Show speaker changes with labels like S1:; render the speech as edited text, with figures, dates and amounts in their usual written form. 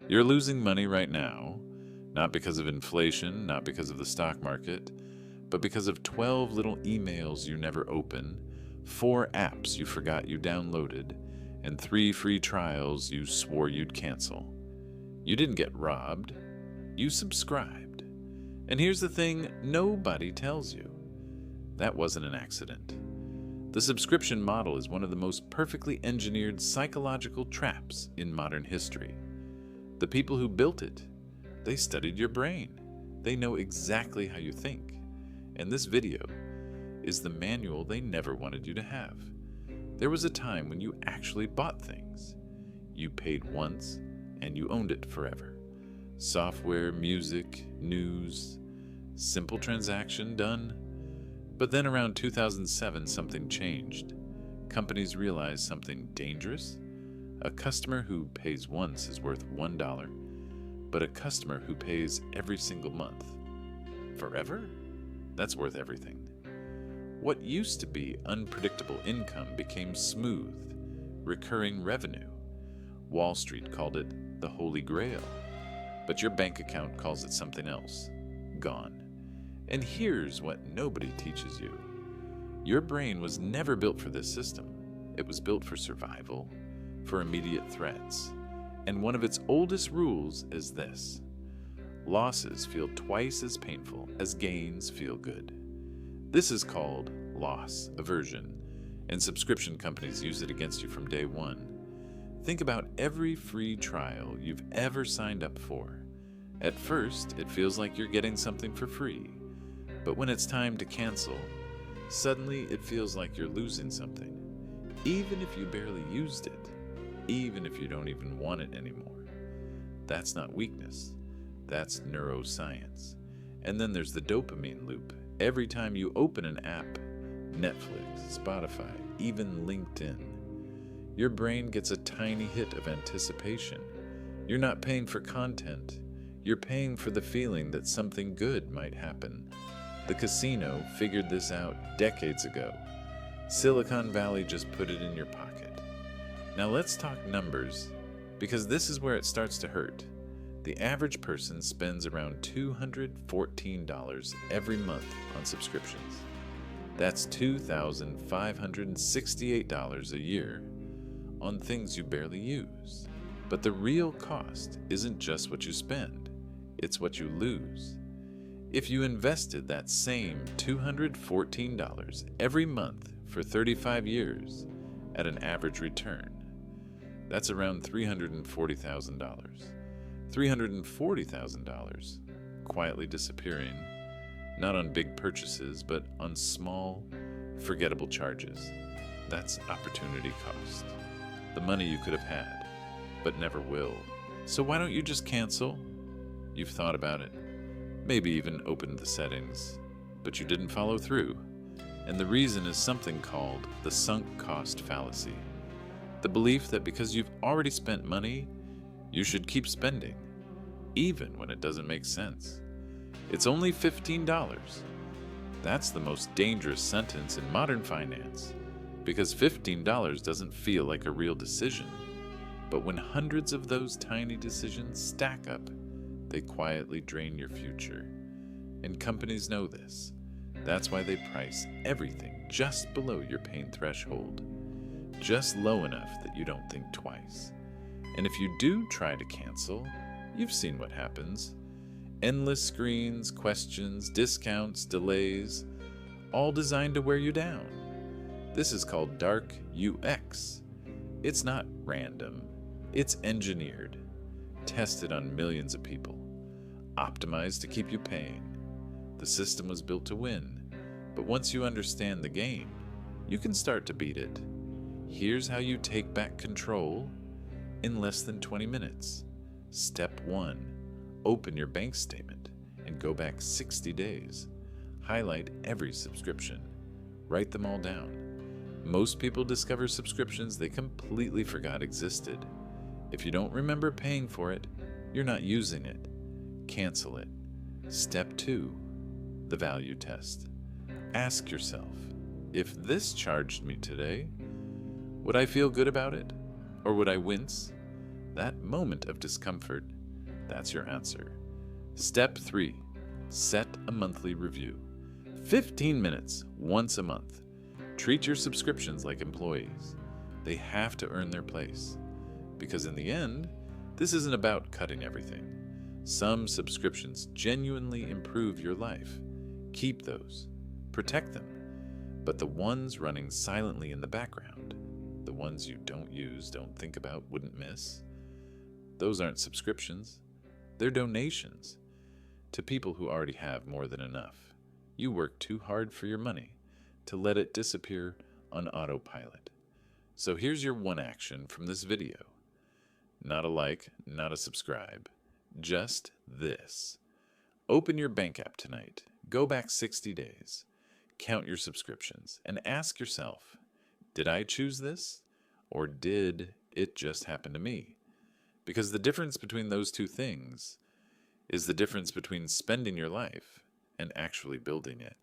S1: You're losing money right now, not because of inflation, not because of the stock market, but because of 12 little emails you never open, 4 apps you forgot you downloaded, and 3 free trials you swore you'd cancel. You didn't get robbed, you subscribed. And here's the thing nobody tells you. That wasn't an accident. The subscription model is one of the most perfectly engineered psychological traps in modern history. The people who built it, they studied your brain. They know exactly how you think. And this video is the manual they never wanted you to have. There was a time when you actually bought things. You paid once, and you owned it forever. Software, music, news, simple transaction done. But then around 2007, something changed. Companies realized something dangerous. A customer who pays once is worth $1, but a customer who pays every single month, forever? That's worth everything. What used to be unpredictable income became smooth, recurring revenue. Wall Street called it the Holy Grail, but your bank account calls it something else, gone. And here's what nobody teaches you. Your brain was never built for this system. It was built for survival, for immediate threats. And one of its oldest rules is this: losses feel twice as painful as gains feel good. This is called loss aversion, and subscription companies use it against you from day one. Think about every free trial you've ever signed up for. At first, it feels like you're getting something for free, but when it's time to cancel, suddenly it feels like you're losing something, even if you barely used it, even if you don't even want it anymore. That's not weakness. That's neuroscience. And then there's the dopamine loop. Every time you open an app, Netflix, Spotify, even LinkedIn, your brain gets a tiny hit of anticipation. You're not paying for content. You're paying for the feeling that something good might happen. The casino figured this out decades ago. Silicon Valley just put it in your pocket. Now let's talk numbers, because this is where it starts to hurt. The average person spends around $214 every month on subscriptions. That's $2,568 a year on things you barely use. But the real cost isn't just what you spend, it's what you lose. If you invested that same $214 every month for 35 years at an average return, that's around $340,000. $340,000 quietly disappearing, not on big purchases, but on small, forgettable charges. That's opportunity cost. The money you could have had, but never will. So why don't you just cancel? You've thought about it, maybe even opened the settings, but you didn't follow through. And the reason is something called the sunk cost fallacy. The belief that because you've already spent money, you should keep spending, even when it doesn't make sense. It's only $15. That's the most dangerous sentence in modern finance, because $15 doesn't feel like a real decision. But when hundreds of those tiny decisions stack up, they quietly drain your future. And companies know this. That's why they price everything just below your pain threshold, just low enough that you don't think twice. And if you do try to cancel, you've seen what happens. Endless screens, questions, discounts, delays, all designed to wear you down. This is called dark UX. It's not random. It's engineered, tested on millions of people, optimized to keep you paying. The system was built to win, but once you understand the game, you can start to beat it. Here's how you take back control in less than 20 minutes. Step 1. Open your bank statement and go back 60 days. Highlight every subscription. Write them all down. Most people discover subscriptions they completely forgot existed. If you don't remember paying for it, you're not using it. Cancel it. Step 2. The value test. Ask yourself, if this charged me today, would I feel good about it? Or would I wince? That moment of discomfort That's your answer. Step 3. Set a monthly review. 15 minutes once a month. Treat your subscriptions like employees. They have to earn their place. Because in the end, this isn't about cutting everything. Some subscriptions genuinely improve your life. Keep those. Protect them. But the ones running silently in the background, the ones you don't use, don't think about, wouldn't miss, those aren't subscriptions. They're donations to people who already have more than enough. You work too hard for your money to let it disappear on autopilot. So here's your one action from this video. Not a like, not a subscribe. Just this. Open your bank app tonight. Go back 60 days. Count your subscriptions and ask yourself, did I choose this? Or did it just happen to me? Because the difference between those two things is the difference between spending your life and actually building it.